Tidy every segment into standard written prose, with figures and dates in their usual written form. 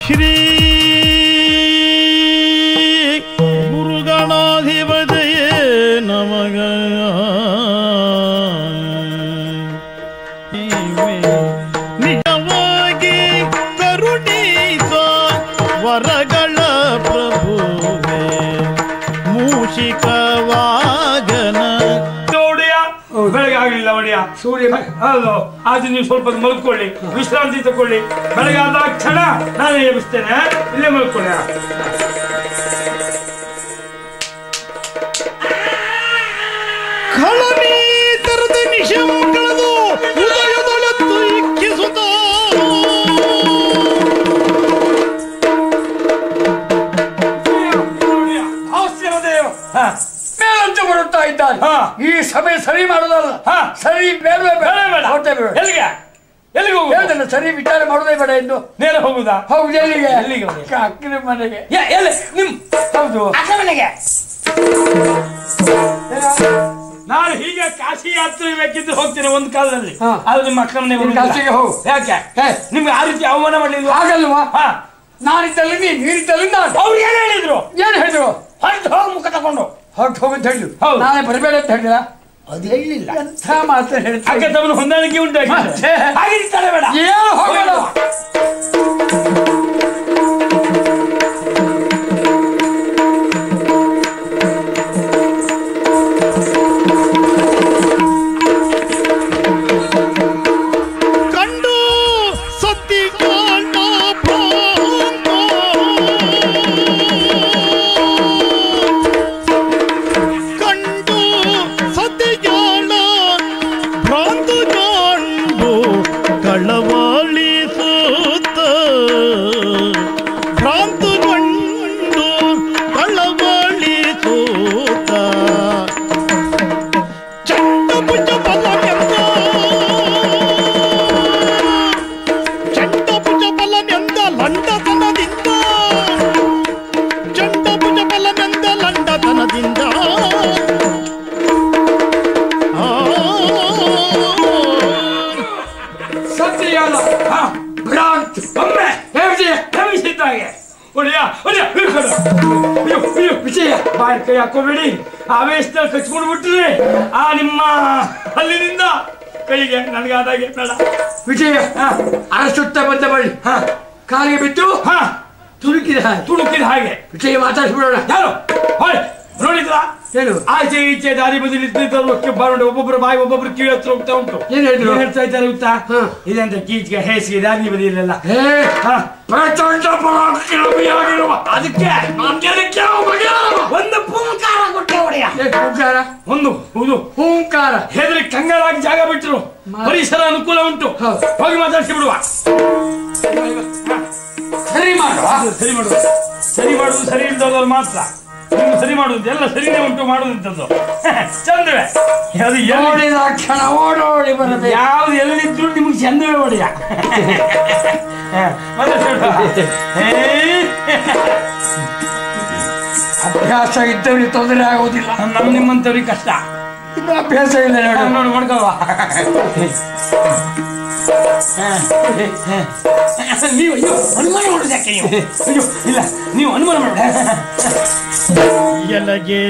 ಶ್ರೀ ಗುರುಗಣಾಧಿಪತಿಯೇ ನಮಗ ನಿಜವಾಗಿ ಕರುಣಿಸ ವರಗಳ ಪ್ರಭುವೇ ಮೂಷಿಕ ವಾಗನ. ಬೆಳಗ್ಗೆ ಆಗಲಿಲ್ಲ ಒಡೆಯ, ಸೂರ್ಯ ಹೌದು. ಆದ್ರೆ ನೀವು ಸ್ವಲ್ಪ ಮಲ್ಕೊಳ್ಳಿ, ವಿಶ್ರಾಂತಿ ತಗೊಳ್ಳಿ. ಬೆಳಗ್ಗೆ ಆದ ಕ್ಷಣ ನಾನು ಎಬ್ಬಿಸ್ತೇನೆ, ಇಲ್ಲೇ ಮಲ್ಕೊಳ್ಳಿ. ಖಳನೀತರದ ನಿಶಂ ಕಳೆದು ಉದಯದೊಳತ್ತು ಇಕ್ಕಿಸುತ್ತ ಮೇಲಂಚ ಬರುತ್ತಾ ಇದ್ದಾನೆ. ಈ ಸಮಯ ಸರಿ ಮಾಡೋದಲ್ಲ, ಸರಿ ಬೇಡವೇ ಬೇಡ. ಎಲ್ಲಿಗೆ ಎಲ್ಲಿಗೆ ಹೋಗುದಲ್ಲ, ಸರಿ ವಿಚಾರ ಮಾಡೋದೇ ಬೇಡ ಎಂದು ನೇರ ಹೋಗುದಾ? ಹೌದು. ಎಲ್ಲಿಗೆ? ಎಲ್ಲಿಗೆ? ಅಕ್ಕನ ಮನೆಗೆ. ಎಲ್ಲಿ ನಿಮ್? ಹೌದು, ಅಕ್ಕನ ಮನೆಗೆ. ನಾನು ಹೀಗೆ ಕಾಶಿ ಯಾತ್ರೆ ಬೇಕಿದ್ದು ಹೋಗ್ತೇನೆ ಒಂದು ಕಾಲದಲ್ಲಿ. ಆದ್ರೆ ನಿಮ್ಮ ಅಕ್ಕನ ಮನೆಗೆ ಕಾಶಿಗೆ ಹೋಗು. ಯಾಕೆ ನಿಮ್ಗೆ ಆ ರೀತಿ ಅವಮಾನ ಮಾಡಲಿಲ್ಲ? ಆಗಲ್ವಾ? ನಾನಿದ್ದಲ್ಲಿ ನೀನಿದ್ದಲ್ಲಿ ನಾನು. ಅವ್ರು ಏನ್ ಹೇಳಿದ್ರು? ಏನ್ ಹೇಳಿದ್ರು? ಹೊರಟು ಹೋಗಿ ಮುಖ ತಗೊಂಡು ಹೊರಟು ಹೋಗಂತ ಹೇಳಿದ್ರು. ನಾಳೆ ಬರಬೇಡ ಅಂತ ಹೇಳಿದ. ಅದು ಹೇಳಿಲ್ಲ. ಎಂಥ ಮಾತು ಹೇಳ್ತಾರೆ. ಅಕ್ಕ ತಮ್ಮನ ಹೊಂದಾಣಿಕೆ ಉಂಟಾಗಿ ಹಾಗೆ ಬೇಡ. ಏನು ಹೋಗೋಣ. ಕೈ ಹಾಕೋಬೇಡಿ, ಆವೇಶದಲ್ಲಿ ಕಚ್ಕೊಂಡು ಬಿಟ್ರಿ ಆ ನಿಮ್ಮ ಹಲ್ಲಿನಿಂದ ಕೈಗೆ ನನಗಾದಾಗೆ ಬೇಡ. ವಿಜಯ ಅರಸುತ್ತ ಬಂದ ಬಳ್ಳಿ ಕಾಲಿಗೆ ಬಿದ್ದು ತುಳುಕಿದ ಹಾಗೆ ವಿಜಯ ಮಾತಾಡಿಸ್ಬಿಡೋಣ. ಯಾರು ನೋಡಿದ್ರ? ಏನು? ಆಚೆ ಈಚೆ ದಾರಿ ಬದಿಲಿ ಬಾರೋಣ, ಒಬ್ಬೊಬ್ಬರು ಬಾಯಿ ಒಬ್ಬೊಬ್ರು ಕಿವಿ ಹತ್ರ ಹೋಗ್ತಾ ಉಂಟು. ಏನ್ ಹೇಳಿದ್ರು? ಹೇಳ್ತಾ ಇದ್ದಾರೆ ಗೊತ್ತಾ? ಇದಂತ ಕೀಚಿಗೆ ಹೇಸಿಗೆ ದಾರಿ ಬದಿಲೆಲ್ಲ ಅದಕ್ಕೆ ಒಂದು ಪೂಂಕಾರ ಕೊಟ್ಟೆ ಒಡೆಯ. ಒಂದು ಹೂಂಕಾರ ಹೆದರಿ ಕಂಗಾಲಾಗಿ ಜಾಗ ಬಿಟ್ಟರು. ಪರಿಸರ ಅನುಕೂಲ ಉಂಟು, ಹೋಗಿ ಮಾತಾಡಿಸಿ ಬಿಡುವ. ಸರಿ ಮಾಡುವ. ಸರಿ ಮಾಡುದು, ಸರಿ ಮಾಡುದು ಸರಿ ಇಲ್ದವ್ರು ಮಾತ್ರ. ನಿಮ್ಗೆ ಸರಿ ಮಾಡುದು ಎಲ್ಲ ಸರಿನೇ ಉಂಟು ಮಾಡುದಂತದ್ದು ಚಂದವೇ. ಅದು ನೋಡಿದ ಕ್ಷಣ ಓಡೋಡಿ ಬರಬೇಕು. ಯಾವ್ದು ಎಲ್ಲಿದ್ರು ನಿಮ್ಗೆ ಚಂದವೇ ಒಡೆಯ. ಅಭ್ಯಾಸ ಇದ್ದವ್ರಿಗೆ ತೊಂದರೆ ಆಗುವುದಿಲ್ಲ, ನಿಮ್ಮಂತವ್ರಿಗೆ ಕಷ್ಟ. ಇನ್ನು ಅಭ್ಯಾಸ ಇಲ್ಲ ನೋಡಿ ಮಾಡ್ಕೊಳ್ವಾ. ನೀವು ಅನುಮಾನ ಮಾಡೋದು ಯಾಕೆ? ನೀವು ಇಲ್ಲ, ನೀವು ಅನುಮಾನ ಮಾಡ. ಎಲಗೆ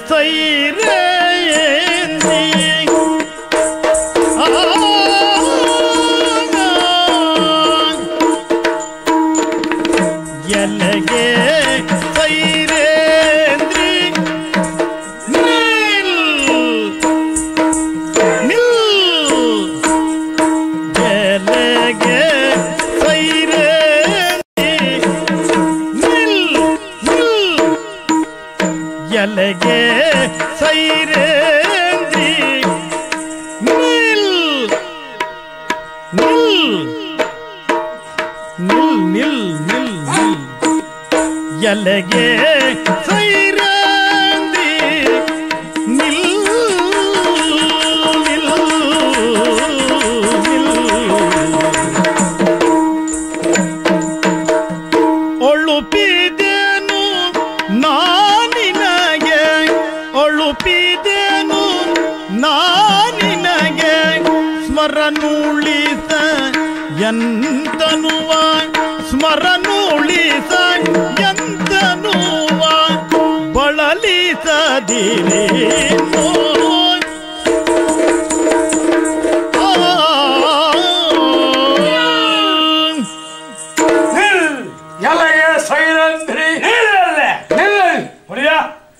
ಸೈರೆ ಎಲಗೆ ಸೈರೇಂದ್ರಿ ನಿಲ್ ಎಲಗೆ ಎಲೆಗೆ ಸೈರೇಂದ್ರಿ ನಿಲ್ ನಿಲ್ ನಿಲ್ ನಿಲ್ ನಿಲ್ ನಿಲ್ ಎಲೆಗೆ ಸೈರೇಂದ್ರಿ ನಿಲ್ ನಿಲ್ ನಿಲ್ ಒಳುಪಿದೇನು ನಾನಿನಗೆ ಒಳುಪಿದೇನು ನಾನಿನಗೆ ಸ್ಮರನುಳಿಸ ಎಂತನುವ ಸ್ಮರ ಪರನುಳಿಸ ಎಂತನುವ ಬಳಲಿಸದಿರೇನೋ ಎಲೆಗೆ ಸೈರಂಧ್ರಿ ಹೊಡಿಯ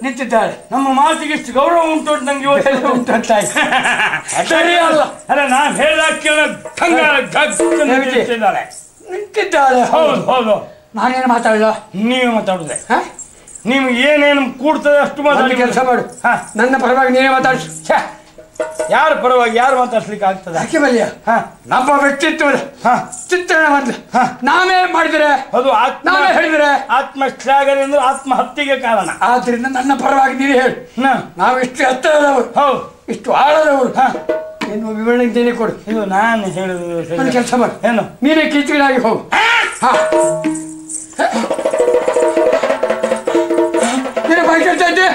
ನಿಂತಿದ್ದಾಳೆ. ನಮ್ಮ ಮಾತಿಗೆ ಇಷ್ಟು ಗೌರವ ಉಂಟು ಅಂತ ನಂಗೆ ಇವತ್ತು ಉಂಟು ಅಂತ ಸರಿ ಅಲ್ಲ. ಅಲ್ಲ ನಾನು ಹೇಳಿದಾಕೆ ನಿಂತಿದ್ದಾಳೆ. ನಿಂತಿದ್ದಾಳೆ. ಹೌದು ಹೌದು. ನಾನೇನು ಮಾತಾಡಲ್ಲ. ನೀವೇ ಮಾತಾಡುದೆ. ನಿಮ್ಗೆ ಏನೇನು ಕೂಡ್ತದೆ ಅಷ್ಟು ಮಾತಾಡಿ ಕೆಲಸ ಮಾಡು. ನನ್ನ ಪರವಾಗಿ ನೀನೇ ಮಾತಾಡಿಸು. ಯಾರ ಪರವಾಗಿ ಯಾರು ಮಾತಾಡ್ಸ್ಲಿಕ್ಕೆ ಆಗ್ತದೆ? ಯಾಕೆ ಬಲ್ಯ ನಮ್ಮ ವ್ಯಕ್ತಿತ್ವದ ಚಿತ್ರಣ ಮೊದಲು ನಾವೇ ಮಾಡಿದ್ರೆ ಅದು ನಾವೇ ಹೇಳಿದ್ರೆ ಆತ್ಮಶ್ಲಾಘನೆ ಅಂದ್ರೆ ಆತ್ಮಹತ್ಯೆಗೆ ಕಾರಣ. ಆದ್ರಿಂದ ನನ್ನ ಪರವಾಗಿ ನೀನೇ ಹೇಳು. ನಾವು ಇಷ್ಟು ಹತ್ತಿರದವರು, ಹೌದು ಇಷ್ಟು ಆಳದವರು, ಏನು ವಿವರಣೆ ನೀನೇ ಕೊಡು. ಇದು ನಾನು ಹೇಳಿದ ಒಂದು ಕೆಲಸ ಮಾಡು. ಏನು? ನೀನೇ ಕೀಚಕನಾಗಿ ಹೋಗು. ನೀನು ಬಾಯಿ ಕೇಳ್ತಾ ಇದ್ದೆ,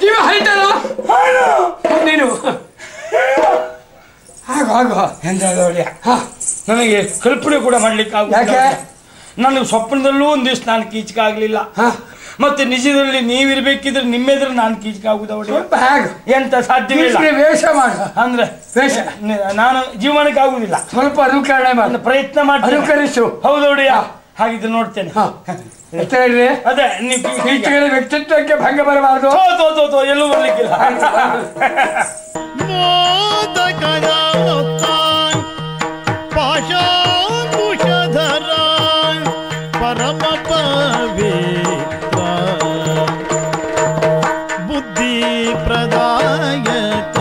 ಜೀವ ಹರಿತಾರ ನೀನು ಆಗೋ ಎಂತ ನನಗೆ ಕಲ್ಪನೆ ಕೂಡ ಮಾಡ್ಲಿಕ್ಕೆ ಯಾಕೆ? ನನಗೆ ಸ್ವಪ್ನದಲ್ಲೂ ಒಂದು ದಿವಸ ನಾನು ಕೀಚಕ ಆಗ್ಲಿಲ್ಲ. ಮತ್ತೆ ನಿಜದಲ್ಲಿ ನೀವಿರ್ಬೇಕಿದ್ರೆ ನಿಮ್ಮೆದ್ರೆ ನಾನು ಕೀಚಕ ಆಗುದವಳಿ ಎಂತ ಸಾಧ್ಯವಿಲ್ಲ. ವೇಷ ಮಾಡ ಅಂದ್ರೆ ವೇಷ ನಾನು ಜೀವನಕ್ಕೆ ಆಗುದಿಲ್ಲ. ಸ್ವಲ್ಪ ಅನುಕರಣೆ ಮಾಡಿ ಪ್ರಯತ್ನ ಮಾಡಿ ಅನುಕರಿಸು. ಹೌದೌಡಿಯ ಹಾಗಿದ್ರೆ ನೋಡ್ತೇನೆ. ಅದೇ ವ್ಯಕ್ತಿತ್ವಕ್ಕೆ ಭಂಗ ಬರಬಾರದು. ಎಲ್ಲೂ ಬರ್ಲಿಕ್ಕಿಲ್ಲ. ಪಾಶಾಂಕುಶಧರ ಪರಮ ಪವಿತ್ರ ಬುದ್ಧಿ ಪ್ರದಾಯಕ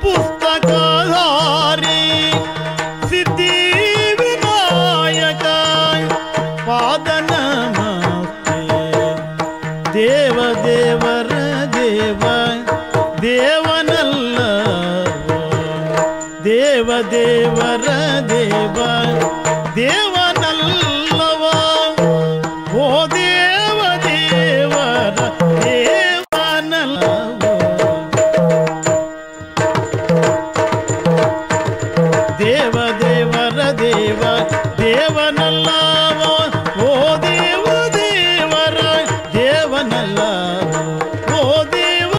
ಪುಸ್ತಕಧಾರಿ ಸಿದ್ಧಿ ವಿನಾಯಕ ಪಾದ ನಮಸ್ತೆ ದೇವ ದೇವರ ದೇವ ದೇವನಲ್ಲ ದೇವ ದೇವರ ದೇವ ದೇವ